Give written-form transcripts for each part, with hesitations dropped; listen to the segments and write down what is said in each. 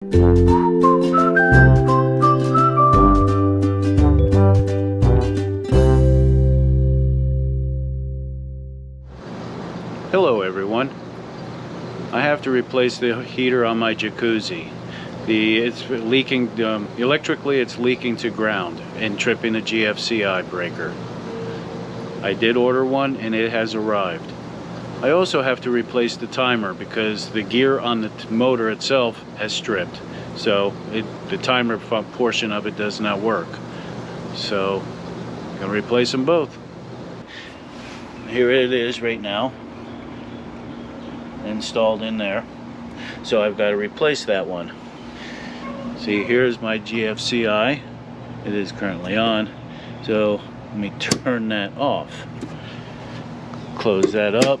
Hello everyone. I have to replace the heater on my jacuzzi. It's leaking, electrically it's leaking to ground and tripping the GFCI breaker. I did order one and it has arrived. I also have to replace the timer because the gear on the motor itself has stripped. So the timer portion of it does not work. So I'm going to replace them both. Here it is right now, installed in there. So I've got to replace that one. See, here's my GFCI. It is currently on. So let me turn that off. Close that up.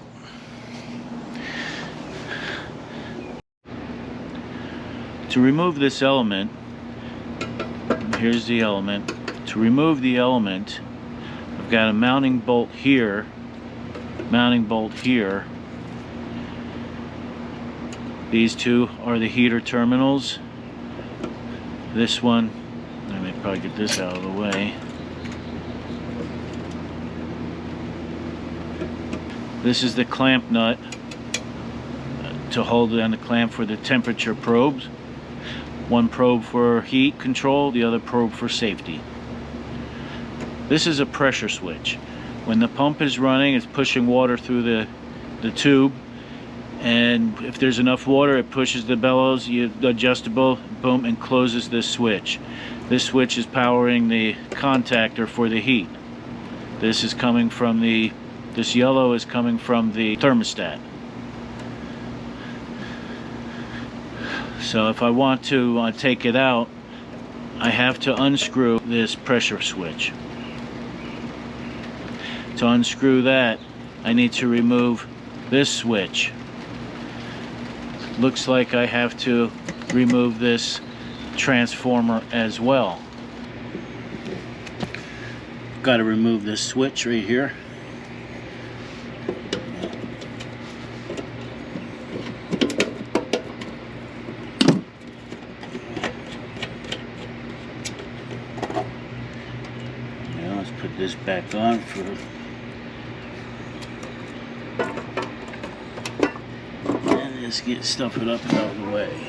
To remove this element, here's the element. To remove the element, I've got a mounting bolt here, mounting bolt here. These two are the heater terminals. This one, let me probably get this out of the way. This is the clamp nut to hold down the clamp for the temperature probes. One probe for heat control, the other probe for safety. This is a pressure switch. When the pump is running, it's pushing water through the tube, and if there's enough water, it pushes the bellows, adjustable, boom, and closes this switch. This switch is powering the contactor for the heat. This is coming from this yellow is coming from the thermostat. So if I want to take it out, I have to unscrew this pressure switch. To unscrew that, I need to remove this switch. Looks like I have to remove this transformer as well. Got to remove this switch right here. Now let's put this back on for just stuff it up and out of the way.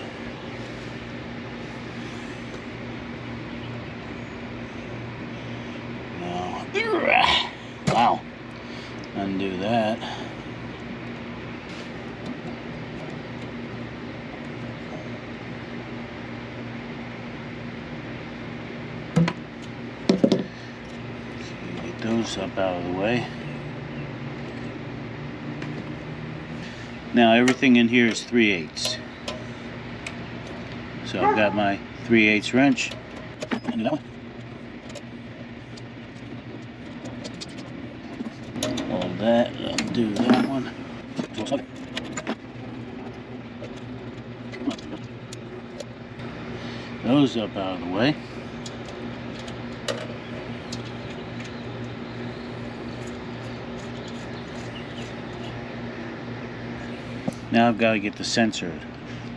Now, wow, undo that. So get those up out of the way. Now everything in here is 3/8. So I've got my 3/8 wrench. Undo that one. Hold that, undo that one. Those up out of the way. Now I've got to get the sensor.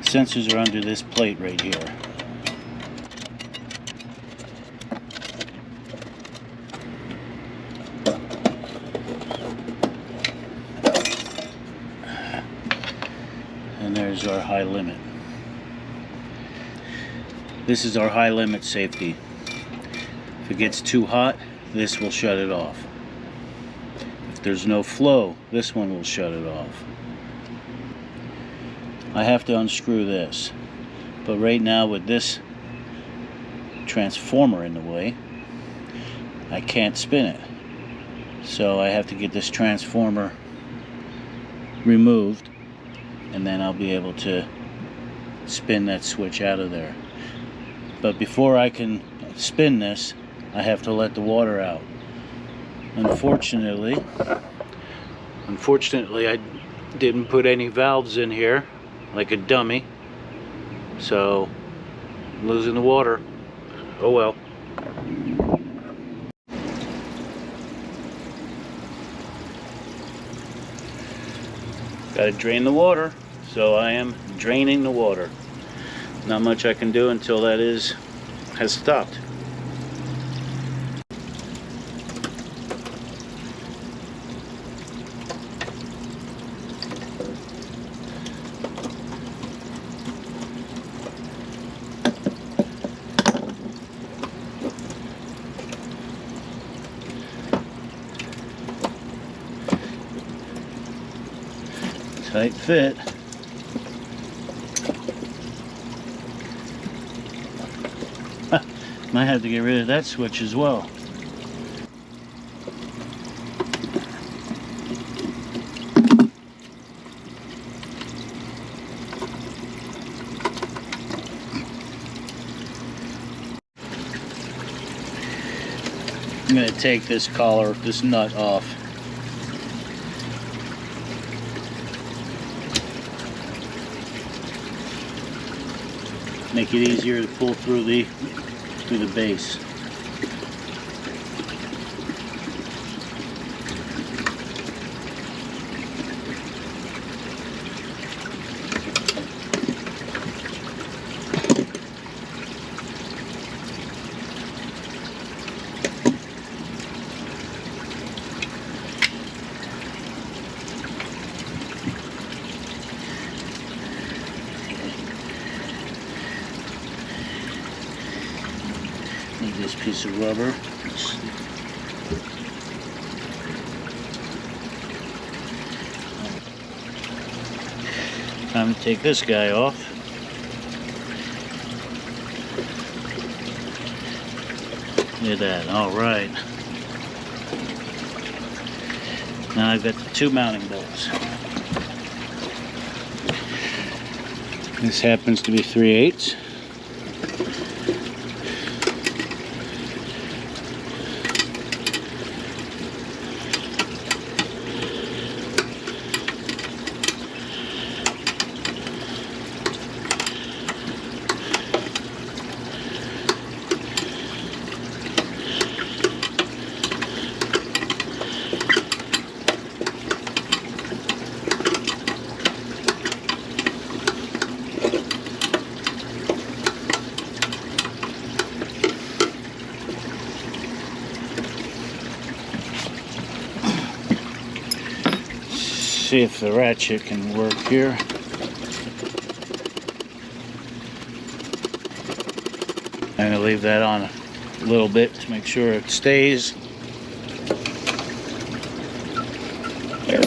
The sensors are under this plate right here. And there's our high limit. This is our high limit safety. If it gets too hot, this will shut it off. If there's no flow, this one will shut it off. I have to unscrew this, but right now with this transformer in the way, I can't spin it. So I have to get this transformer removed, and then I'll be able to spin that switch out of there. But before I can spin this, I have to let the water out. Unfortunately, I didn't put any valves in here like a dummy, so I'm losing the water. Oh well. Got to drain the water, so I am draining the water. Not much I can do until that has stopped. Tight fit. Might have to get rid of that switch as well. I'm going to take this collar, this nut off. Make it easier to pull through the base. Need this piece of rubber. Time to take this guy off. Look at that. All right. Now I've got the two mounting bolts. This happens to be 3/8. See if the ratchet can work here. I'm going to leave that on a little bit to make sure it stays. There.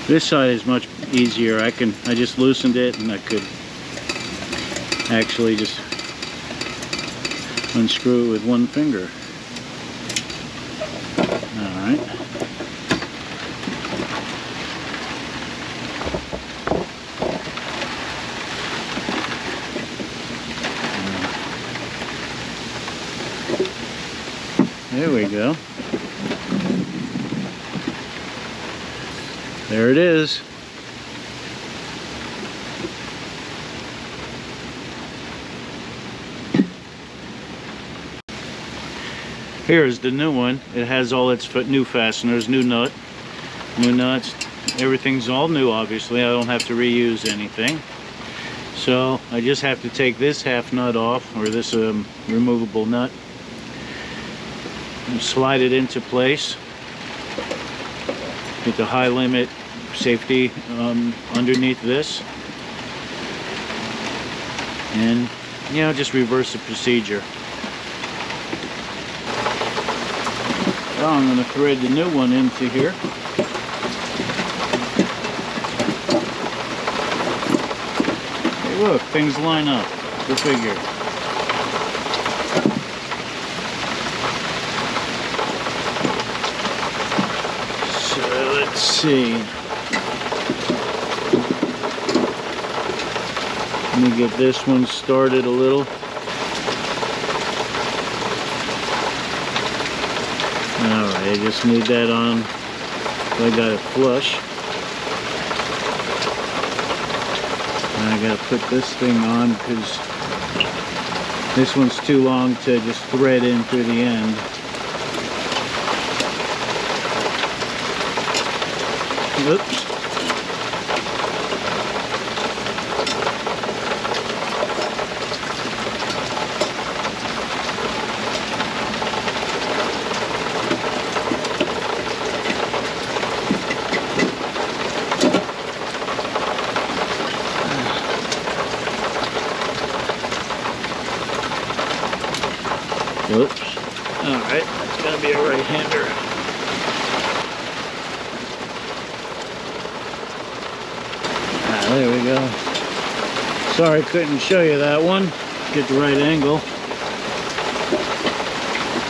This side is much easier. I just loosened it and I could actually just unscrew it with one finger. Alright. There we go. There it is. Here's the new one. It has all its new fasteners, new nut, new nuts. Everything's all new, obviously. I don't have to reuse anything. So I just have to take this half nut off, or this removable nut, and slide it into place. Get the high limit safety underneath this. And, you know, just reverse the procedure. Now I'm going to thread the new one into here. Hey, look, things line up. Go figure. So let's see. Let me get this one started a little. Alright, I just need that on. I got it flush. And I gotta put this thing on because this one's too long to just thread in through the end. Oops. Whoops. Alright, that's gonna be a right-hander. Ah, there we go. Sorry, couldn't show you that one. Get the right angle.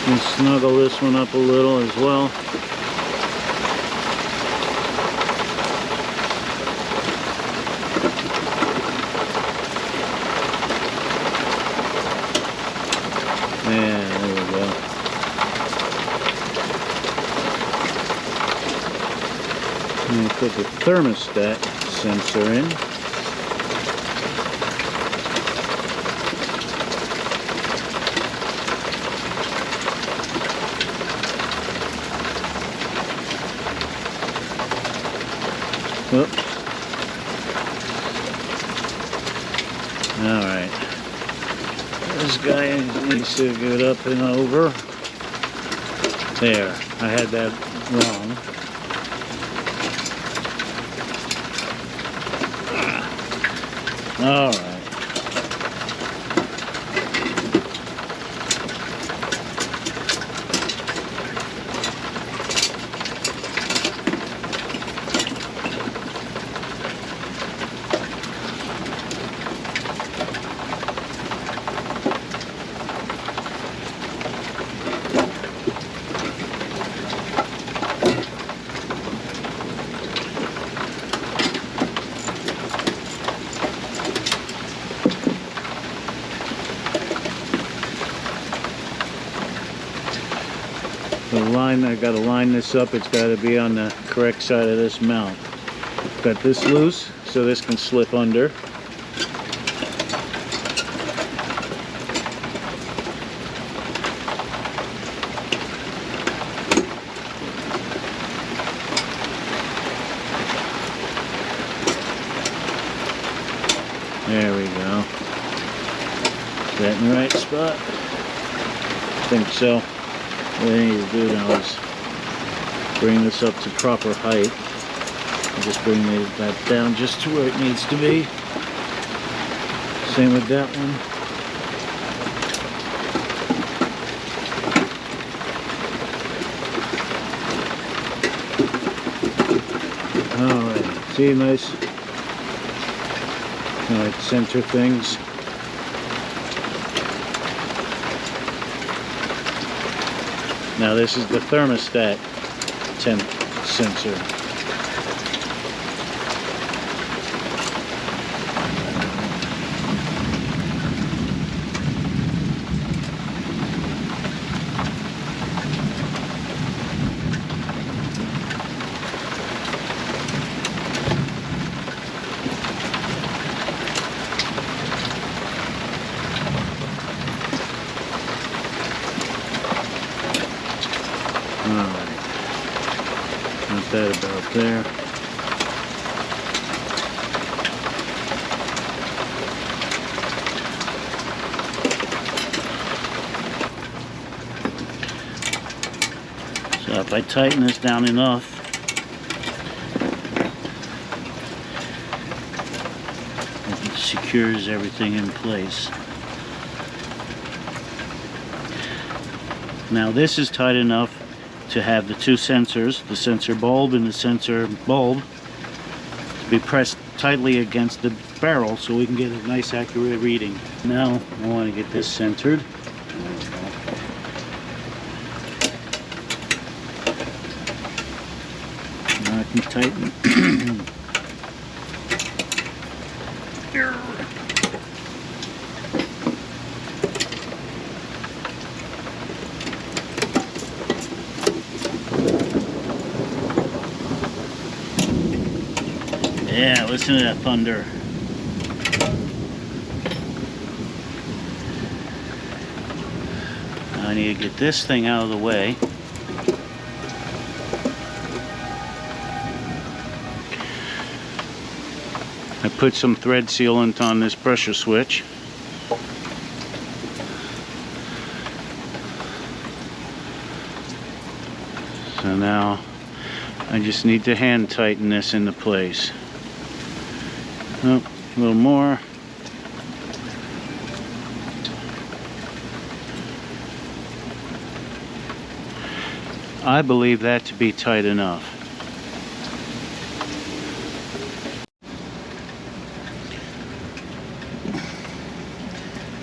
And snuggle this one up a little as well. Yeah, there we go. And put the thermostat sensor in. Whoops. All right. This guy needs to get up and over. There, I had that wrong. All right. The line, I gotta line this up, it's gotta be on the correct side of this mount. Got this loose, so this can slip under. There we go. Is that in the right spot? I think so. What I need to do now is bring this up to proper height. And just bring that down just to where it needs to be. Same with that one. Alright, see, nice like center things. Now this is the thermostat sensor. Alright, got that about there. So if I tighten this down enough, it secures everything in place. Now this is tight enough to have the two sensors, the sensor bulb and the sensor bulb, to be pressed tightly against the barrel so we can get a nice accurate reading. Now I want to get this centered. Now I can tighten. Yeah, listen to that thunder. Now I need to get this thing out of the way. I put some thread sealant on this pressure switch. So now I just need to hand tighten this into place. Oh, a little more. I believe that to be tight enough.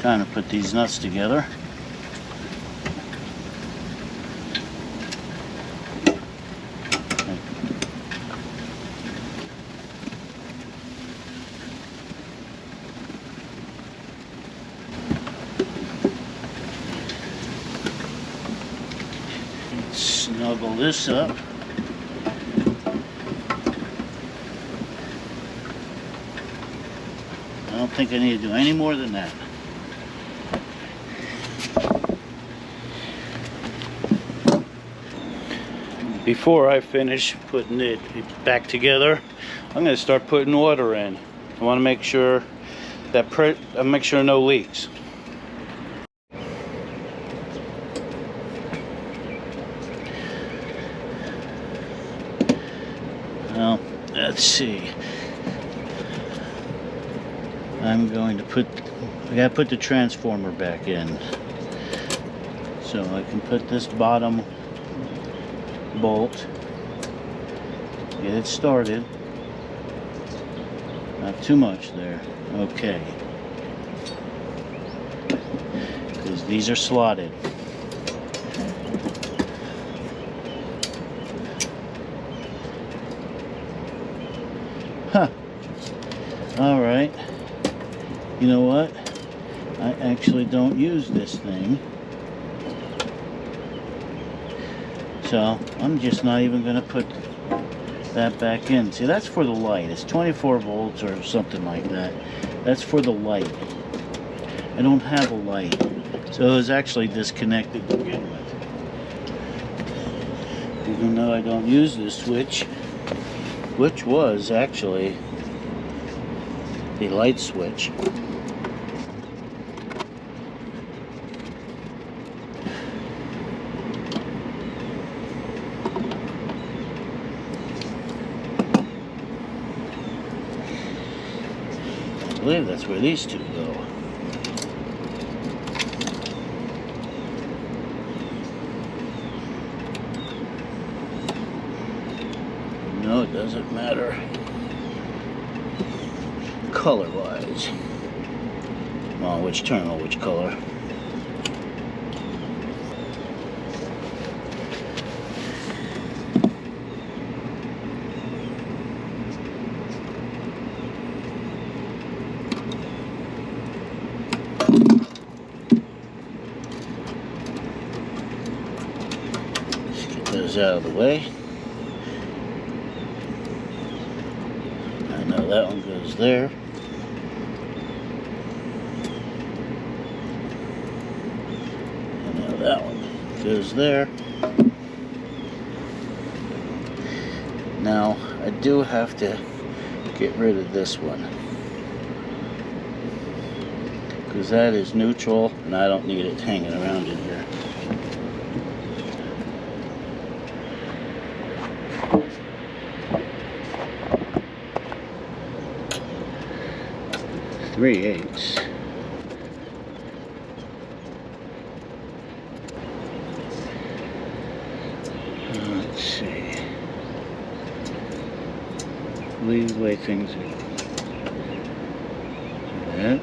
Trying to put these nuts together. Snuggle this up. I don't think I need to do any more than that. Before I finish putting it back together, I'm going to start putting water in. I want to make sure that no leaks. Well, let's see. I gotta put the transformer back in. So I can put this bottom bolt, get it started. Not too much there. Okay. Because these are slotted. Huh. Alright. You know what? I actually don't use this thing. So I'm just not even going to put that back in. See, that's for the light. It's 24 volts or something like that. That's for the light. I don't have a light. So it was actually disconnected to begin with. Even though I don't use this switch, which was actually the light switch. I believe that's where these two go. No, it doesn't matter color-wise. Well, which terminal, which color. Those out of the way. I know that one goes there. I know that one goes there. Now I do have to get rid of this one because that is neutral and I don't need it hanging around in here. Three-eighths. Let's see. Leave the way things are. That.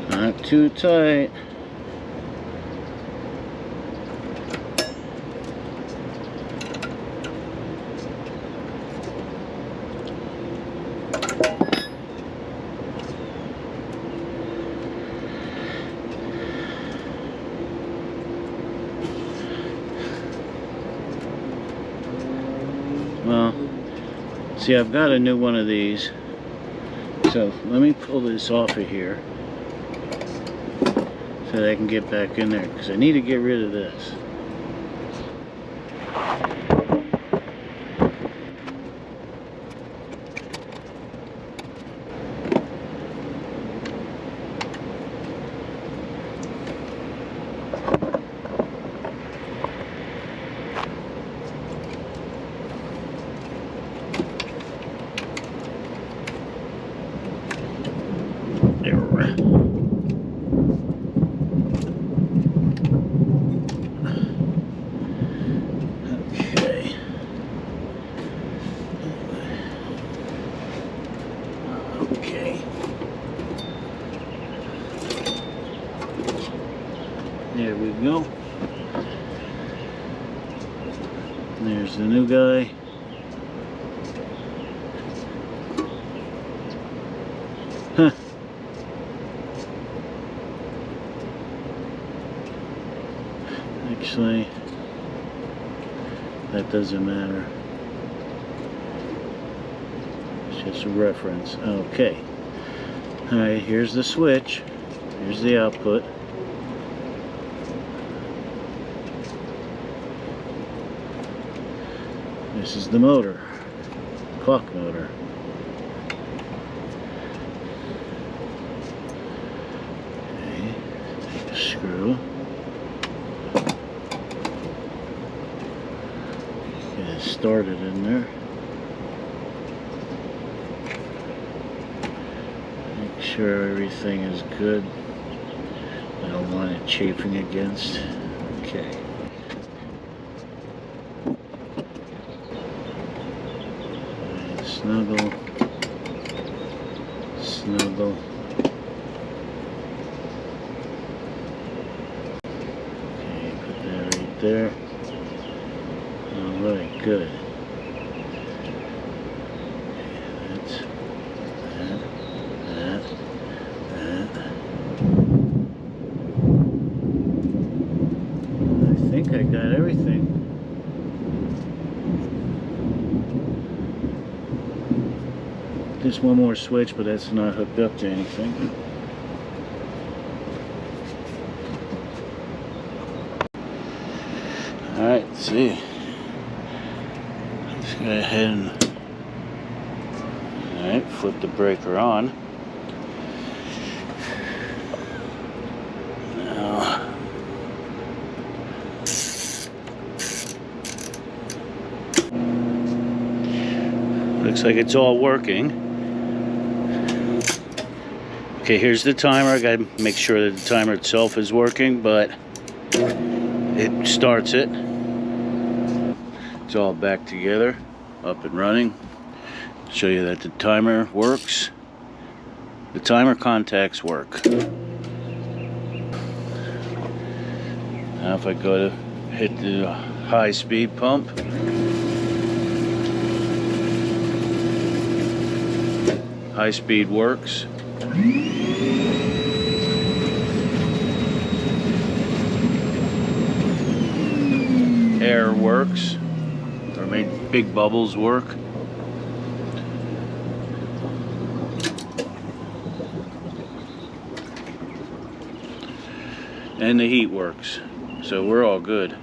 Not too tight. See, I've got a new one of these. So let me pull this off of here so that I can get back in there, because I need to get rid of this. There we go. There's the new guy. Huh. Actually, that doesn't matter. It's just a reference. Okay. Alright, here's the switch. Here's the output. This is the motor, clock motor. Okay, take a screw. Get it started in there. Make sure everything is good. I don't want it chafing against. Okay. Snuggle, snuggle. Okay, put that right there. Alright, good. That's that. I think I got everything. Just one more switch, but that's not hooked up to anything. Alright, let's see. Let's go ahead and alright, flip the breaker on. Now looks like it's all working. Okay, here's the timer. I gotta make sure that the timer itself is working, but it starts it. It's all back together, up and running. Show you that the timer works. The timer contacts work. Now if I go to hit the high speed pump, high speed works. Air works, or made big bubbles work. And the heat works, so we're all good.